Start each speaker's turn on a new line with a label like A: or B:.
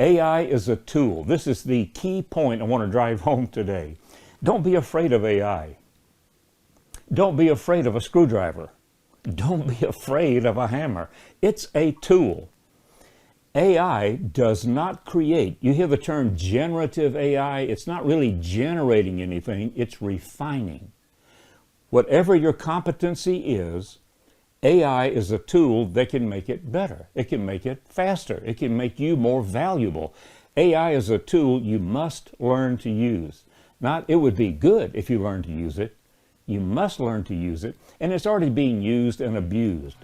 A: AI is a tool. This is the key point I want to drive home today. Don't be afraid of AI. Don't be afraid of a screwdriver. Don't be afraid of a hammer. It's a tool. AI does not create. You hear the term generative AI. It's not really generating anything. It's refining. Whatever your competency is, AI is a tool that can make it better. It can make it faster. It can make you more valuable. AI is a tool you must learn to use. Not, it would be good if you learn to use it. You must learn to use it, and it's already being used and abused.